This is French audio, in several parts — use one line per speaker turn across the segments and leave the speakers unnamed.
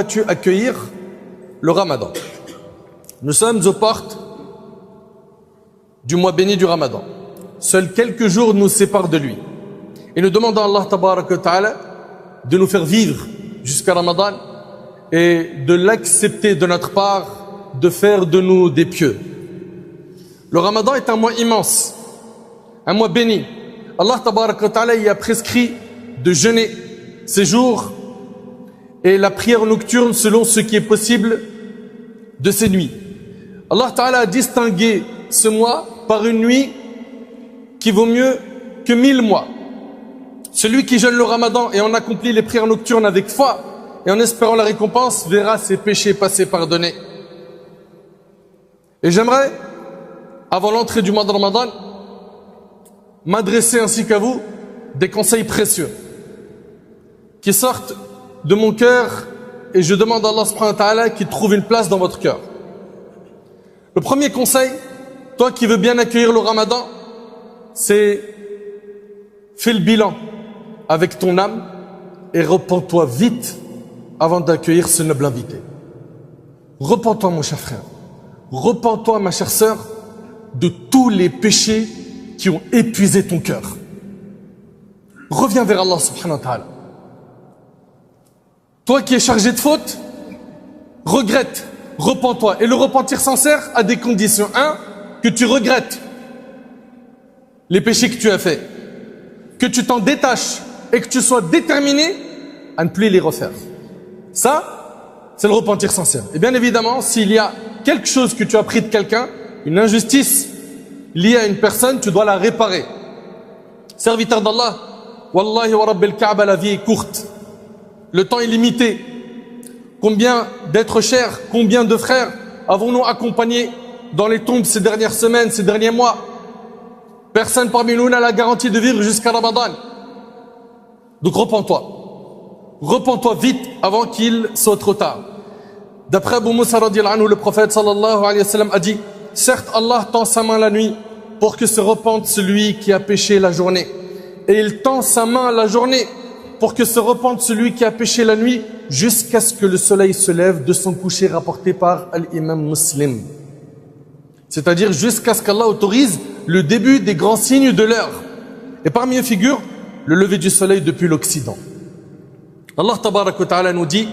vas-tu accueillir le Ramadan? Nous sommes aux portes du mois béni du Ramadan. Seuls quelques jours nous séparent de lui. Et nous demandons à Allah tabaraka wa ta'ala de nous faire vivre jusqu'à Ramadan et de l'accepter de notre part, de faire de nous des pieux. Le Ramadan est un mois immense, un mois béni. Allah tabaraka wa ta'ala y a prescrit de jeûner ces jours et la prière nocturne selon ce qui est possible de ces nuits. Allah ta'ala a distingué ce mois par une nuit qui vaut mieux que 1000 mois. Celui qui jeûne le Ramadan et en accomplit les prières nocturnes avec foi et en espérant la récompense verra ses péchés passés pardonnés. Et j'aimerais, avant l'entrée du mois de Ramadan, m'adresser ainsi qu'à vous des conseils précieux qui sortent de mon cœur et je demande à Allah subhanahu wa ta'ala qu'il trouve une place dans votre cœur. Le premier conseil, toi qui veux bien accueillir le Ramadan, c'est fais le bilan avec ton âme et repens-toi vite avant d'accueillir ce noble invité. Repens-toi mon cher frère, repens-toi ma chère sœur de tous les péchés qui ont épuisé ton cœur. Reviens vers Allah subhanahu wa ta'ala. Toi qui es chargé de fautes, regrette, repens-toi. Et le repentir sincère a des conditions. Un, que tu regrettes les péchés que tu as faits, que tu t'en détaches et que tu sois déterminé à ne plus les refaire. Ça, c'est le repentir sincère. Et bien évidemment, s'il y a quelque chose que tu as pris de quelqu'un, une injustice liée à une personne, tu dois la réparer. Serviteur d'Allah, Wallahi wa Rabbil Kaaba, la vie est courte. Le temps est limité. Combien d'êtres chers, combien de frères avons-nous accompagnés dans les tombes ces dernières semaines, ces derniers mois? Personne parmi nous n'a la garantie de vivre jusqu'à Ramadan. Donc repens-toi. Repens-toi vite avant qu'il soit trop tard. D'après Abu Musa radiyallahu anhu, le prophète sallallahu alayhi wa sallam a dit: certes, Allah tend sa main la nuit pour que se repente celui qui a péché la journée. Et il tend sa main la journée pour que se repente celui qui a péché la nuit jusqu'à ce que le soleil se lève de son coucher, rapporté par l'imam Muslim. C'est-à-dire jusqu'à ce qu'Allah autorise le début des grands signes de l'heure. Et parmi eux figure le lever du soleil depuis l'Occident. Allah tabaraka wa ta'ala nous dit: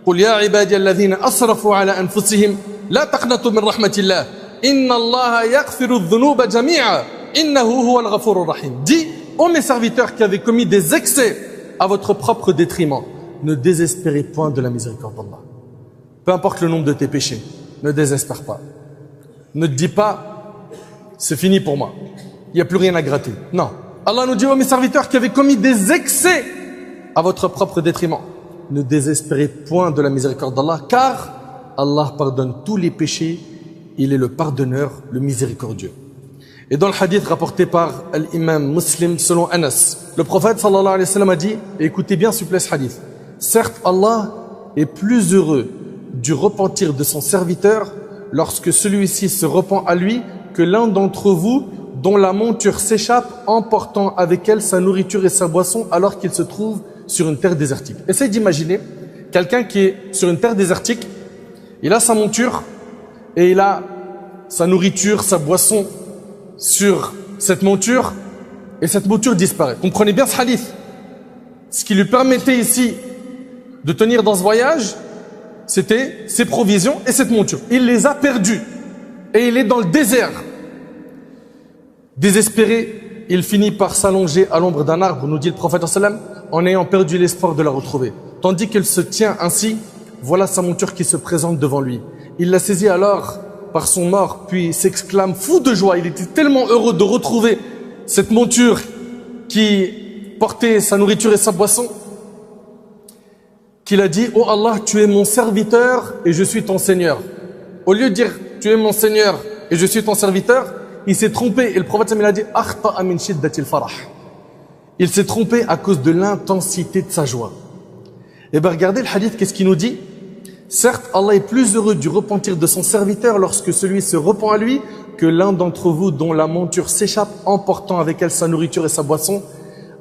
قُلْ يَا عِبَادِيَ الَّذِينَ أَسْرَفُوا عَلَى أَنفُسِهِمْ لَا تَقْنَطُوا مِنْ رَحْمَةِ اللَّهِ إِنَّ اللَّهَ يَغْفِرُ الذُّنُوبَ جَمِيعًا إِنَّهُ هُوَ الْغَفُورُ الرَّحِيمُ. Dis, ô mes serviteurs qui avez commis des excès à votre propre détriment, ne désespérez point de la miséricorde d'Allah. Peu importe le nombre de tes péchés, ne désespère pas. Ne te dis pas, c'est fini pour moi, il n'y a plus rien à gratter. Non. Allah nous dit, ô mes serviteurs qui avez commis des excès à votre propre détriment, ne désespérez point de la miséricorde d'Allah, car Allah pardonne tous les péchés, il est le pardonneur, le miséricordieux. Et dans le hadith rapporté par l'imam Muslim selon Anas, le prophète sallallahu alayhi wa sallam a dit, et écoutez bien s'il vous plaît ce hadith: certes Allah est plus heureux du repentir de son serviteur lorsque celui-ci se repent à lui que l'un d'entre vous dont la monture s'échappe emportant avec elle sa nourriture et sa boisson alors qu'il se trouve sur une terre désertique. Essayez d'imaginer quelqu'un qui est sur une terre désertique, il a sa monture et il a sa nourriture, sa boisson sur cette monture et cette monture disparaît. Comprenez bien ce hadith. Ce qui lui permettait ici de tenir dans ce voyage, c'était ses provisions et cette monture. Il les a perdues et il est dans le désert. Désespéré, il finit par s'allonger à l'ombre d'un arbre, nous dit le prophète sallam, en ayant perdu l'espoir de la retrouver. Tandis qu'il se tient ainsi, voilà sa monture qui se présente devant lui. Il la saisit alors par son mort, puis s'exclame fou de joie. Il était tellement heureux de retrouver cette monture qui portait sa nourriture et sa boisson, qu'il a dit: oh Allah, tu es mon serviteur et je suis ton Seigneur. Au lieu de dire tu es mon Seigneur et je suis ton serviteur, il s'est trompé. Et le prophète il a dit: akhta'a min shiddatil farah. Il s'est trompé à cause de l'intensité de sa joie. Et bien regardez le hadith, qu'est-ce qu'il nous dit? Certes, Allah est plus heureux du repentir de son serviteur lorsque celui se repent à lui que l'un d'entre vous dont la monture s'échappe emportant avec elle sa nourriture et sa boisson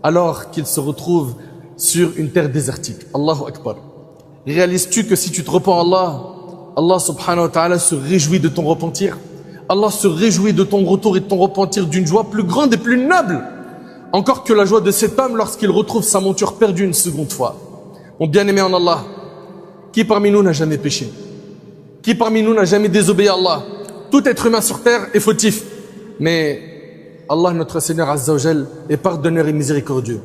alors qu'il se retrouve sur une terre désertique. Allahu Akbar. Réalises-tu que si tu te repens à Allah, Allah subhanahu wa ta'ala se réjouit de ton repentir? Allah se réjouit de ton retour et de ton repentir d'une joie plus grande et plus noble encore que la joie de cet homme lorsqu'il retrouve sa monture perdue une seconde fois. Mon bien-aimé en Allah, qui parmi nous n'a jamais péché? Qui parmi nous n'a jamais désobéi à Allah? Tout être humain sur terre est fautif. Mais Allah, notre Seigneur Azza wa Jal, est pardonneur et miséricordieux.